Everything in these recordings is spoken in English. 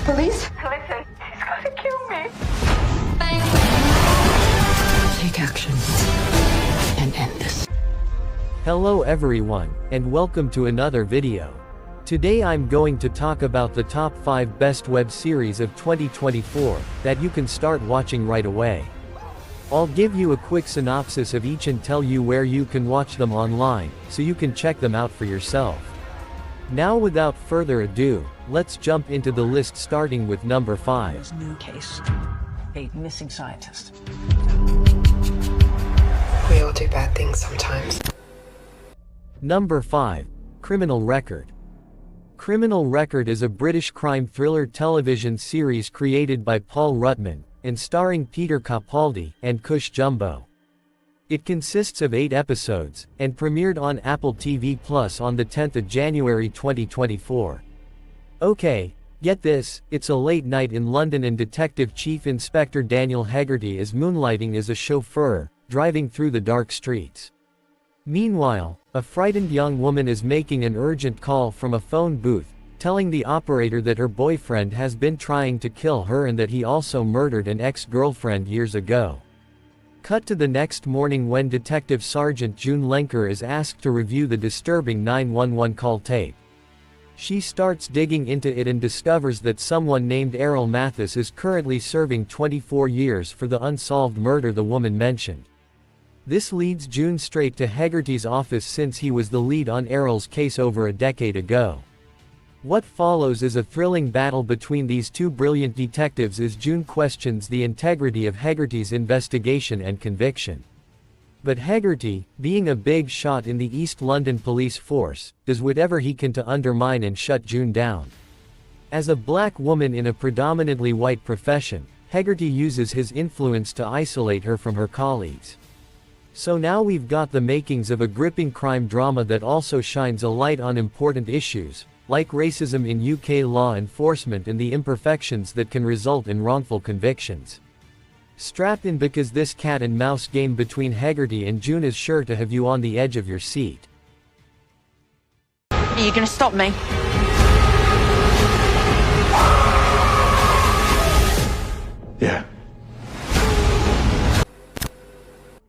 Police? Listen, he's gonna kill me. Take action and end this. Hello everyone, and welcome to another video. Today I'm going to talk about the top 5 best web series of 2024, that you can start watching right away. I'll give you a quick synopsis of each and tell you where you can watch them online, so you can check them out for yourself. Now without further ado, let's jump into the list starting with number 5. There's a new case. A missing scientist. We all do bad things sometimes. Number 5. Criminal Record. Criminal Record is a British crime thriller television series created by Paul Ruttman, and starring Peter Capaldi and Cush Jumbo. It consists of 8 episodes, and premiered on Apple TV Plus on the 10th of January 2024. Okay, get this, it's a late night in London and Detective Chief Inspector Daniel Hegarty is moonlighting as a chauffeur, driving through the dark streets. Meanwhile, a frightened young woman is making an urgent call from a phone booth, telling the operator that her boyfriend has been trying to kill her and that he also murdered an ex-girlfriend years ago. Cut to the next morning when Detective Sergeant June Lenker is asked to review the disturbing 911 call tape. She starts digging into it and discovers that someone named Errol Mathis is currently serving 24 years for the unsolved murder the woman mentioned. This leads June straight to Hegarty's office since he was the lead on Errol's case over a decade ago. What follows is a thrilling battle between these two brilliant detectives as June questions the integrity of Hegarty's investigation and conviction. But Hegarty, being a big shot in the East London police force, does whatever he can to undermine and shut June down. As a black woman in a predominantly white profession, Hegarty uses his influence to isolate her from her colleagues. So now we've got the makings of a gripping crime drama that also shines a light on important issues, like racism in UK law enforcement and the imperfections that can result in wrongful convictions. Strap in because this cat and mouse game between Hegarty and June is sure to have you on the edge of your seat. Are you gonna stop me? Yeah.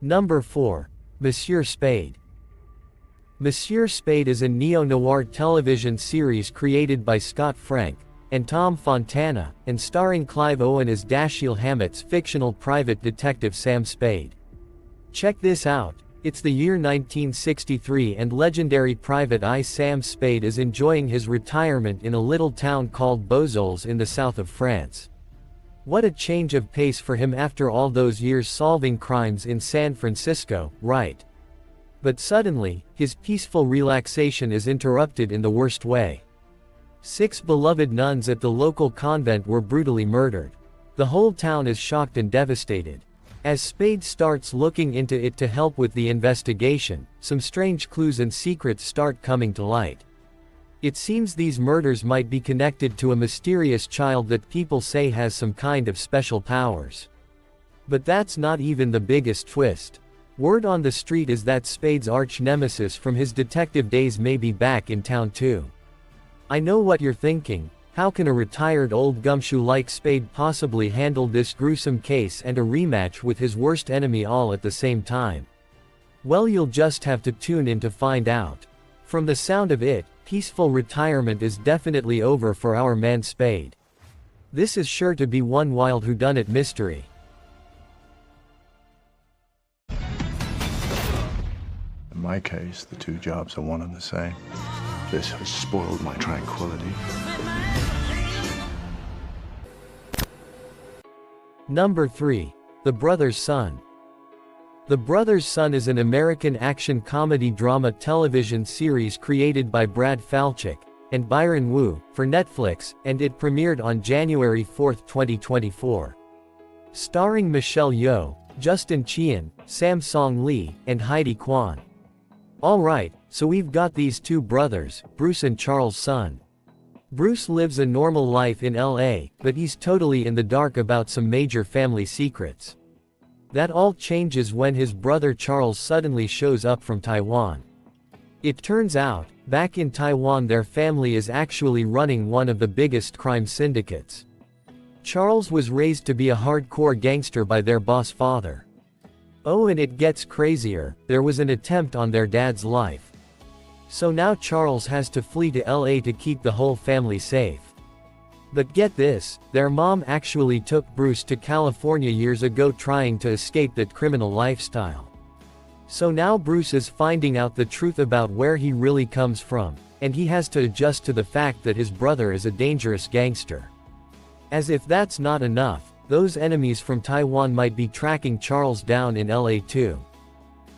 Number 4. Monsieur Spade. Monsieur Spade is a neo-noir television series created by Scott Frank and Tom Fontana, and starring Clive Owen as Dashiell Hammett's fictional private detective Sam Spade. Check this out, it's the year 1963 and legendary Private Eye Sam Spade is enjoying his retirement in a little town called Beausoleil in the south of France. What a change of pace for him after all those years solving crimes in San Francisco, right? But suddenly, his peaceful relaxation is interrupted in the worst way. 6 beloved nuns at the local convent were brutally murdered. The whole town is shocked and devastated. As Spade starts looking into it to help with the investigation, some strange clues and secrets start coming to light. It seems these murders might be connected to a mysterious child that people say has some kind of special powers. But that's not even the biggest twist. Word on the street is that Spade's arch-nemesis from his detective days may be back in town too. I know what you're thinking, how can a retired old gumshoe like Spade possibly handle this gruesome case and a rematch with his worst enemy all at the same time? Well, you'll just have to tune in to find out. From the sound of it, peaceful retirement is definitely over for our man Spade. This is sure to be one wild whodunit mystery. In my case, the two jobs are one and the same. This has spoiled my tranquility. Number 3. The Brother's Son. The Brother's Son is an American action comedy drama television series created by Brad Falchuk and Byron Wu for Netflix, and it premiered on January 4, 2024. Starring Michelle Yeoh, Justin Chien, Sam Song Lee, and Heidi Kwan. Alright, so we've got these two brothers, Bruce and Charles Sun. Bruce lives a normal life in LA, but he's totally in the dark about some major family secrets. That all changes when his brother Charles suddenly shows up from Taiwan. It turns out, back in Taiwan their family is actually running one of the biggest crime syndicates. Charles was raised to be a hardcore gangster by their boss father. Oh, and it gets crazier, there was an attempt on their dad's life. So now Charles has to flee to LA to keep the whole family safe. But get this, their mom actually took Bruce to California years ago trying to escape that criminal lifestyle. So now Bruce is finding out the truth about where he really comes from, and he has to adjust to the fact that his brother is a dangerous gangster. As if that's not enough, those enemies from Taiwan might be tracking Charles down in LA too.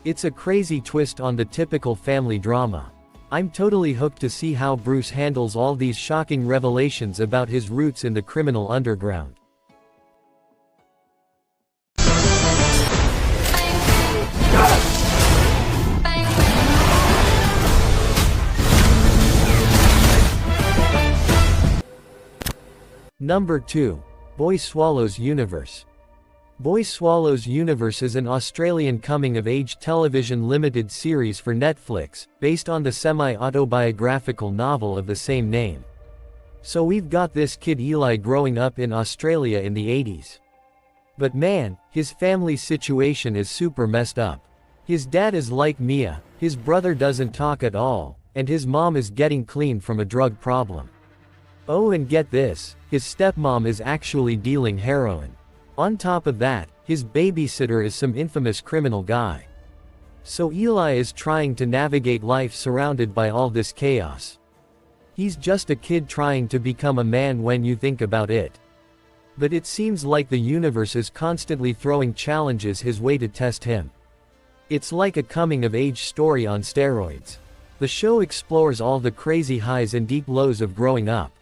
It's a crazy twist on the typical family drama. I'm totally hooked to see how Bruce handles all these shocking revelations about his roots in the criminal underground. Number 2. Boy Swallows Universe. Boy Swallows Universe is an Australian coming-of-age television limited series for Netflix, based on the semi-autobiographical novel of the same name. So we've got this kid Eli growing up in Australia in the 80s. But man, his family's situation is super messed up. His dad is like Mia, his brother doesn't talk at all, and his mom is getting clean from a drug problem. Oh, and get this, his stepmom is actually dealing heroin. On top of that, his babysitter is some infamous criminal guy. So Eli is trying to navigate life surrounded by all this chaos. He's just a kid trying to become a man when you think about it. But it seems like the universe is constantly throwing challenges his way to test him. It's like a coming-of-age story on steroids. The show explores all the crazy highs and deep lows of growing up.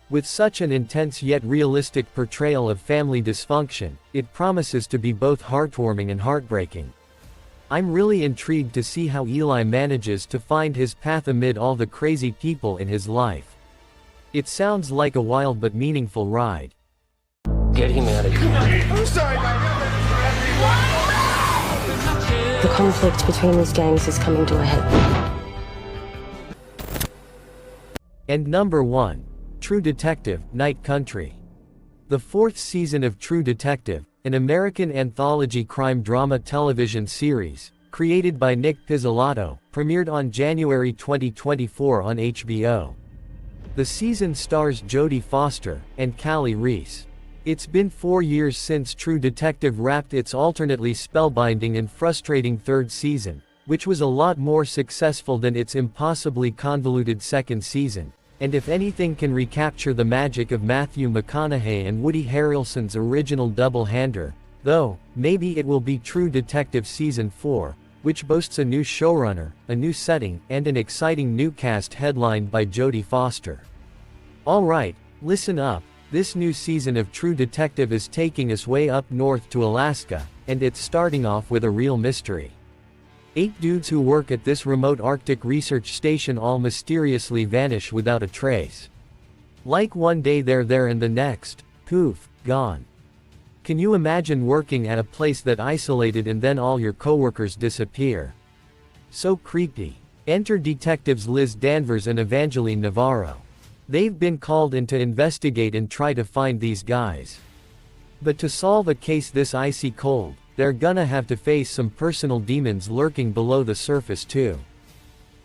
With such an intense yet realistic portrayal of family dysfunction, it promises to be both heartwarming and heartbreaking. I'm really intrigued to see how Eli manages to find his path amid all the crazy people in his life. It sounds like a wild but meaningful ride. Get him out of here. I'm sorry, The conflict between these gangs is coming to a head. And number 1. True Detective, Night Country. The 4th season of True Detective, an American anthology crime drama television series, created by Nick Pizzolatto, premiered on January 2024 on HBO. The season stars Jodie Foster and Callie Reese. It's been 4 years since True Detective wrapped its alternately spellbinding and frustrating 3rd season, which was a lot more successful than its impossibly convoluted 2nd season. And if anything can recapture the magic of Matthew McConaughey and Woody Harrelson's original double-hander, though, maybe it will be True Detective Season 4, which boasts a new showrunner, a new setting, and an exciting new cast headlined by Jodie Foster. Alright, listen up, this new season of True Detective is taking us way up north to Alaska, and it's starting off with a real mystery. 8 dudes who work at this remote Arctic research station all mysteriously vanish without a trace. Like one day they're there and the next, poof, gone. Can you imagine working at a place that isolated and then all your coworkers disappear? So creepy. Enter detectives Liz Danvers and Evangeline Navarro. They've been called in to investigate and try to find these guys. But to solve a case this icy cold, they're gonna have to face some personal demons lurking below the surface too.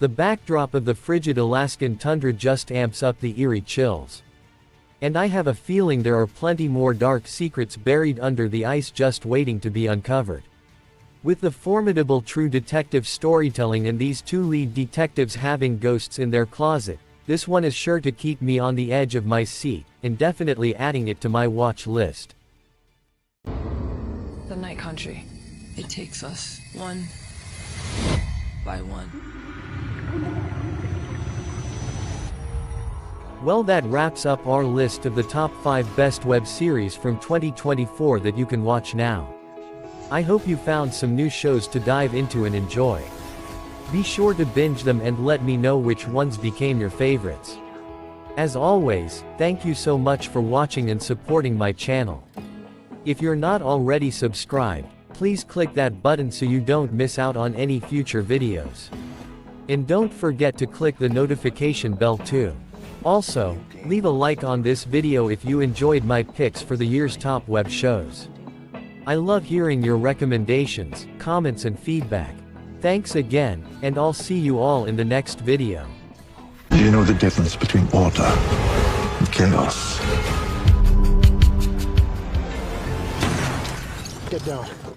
The backdrop of the frigid Alaskan tundra just amps up the eerie chills. And I have a feeling there are plenty more dark secrets buried under the ice just waiting to be uncovered. With the formidable True Detective storytelling and these 2 lead detectives having ghosts in their closet, this one is sure to keep me on the edge of my seat, and definitely adding it to my watch list. The Night Country. It takes us one by one. Well, that wraps up our list of the top 5 best web series from 2024 that you can watch now. I hope you found some new shows to dive into and enjoy. Be sure to binge them and let me know which ones became your favorites. As always, thank you so much for watching and supporting my channel. If you're not already subscribed, please click that button so you don't miss out on any future videos. And don't forget to click the notification bell too. Also, leave a like on this video if you enjoyed my picks for the year's top web shows. I love hearing your recommendations, comments and feedback. Thanks again, and I'll see you all in the next video. Do you know the difference between order and chaos? Get down.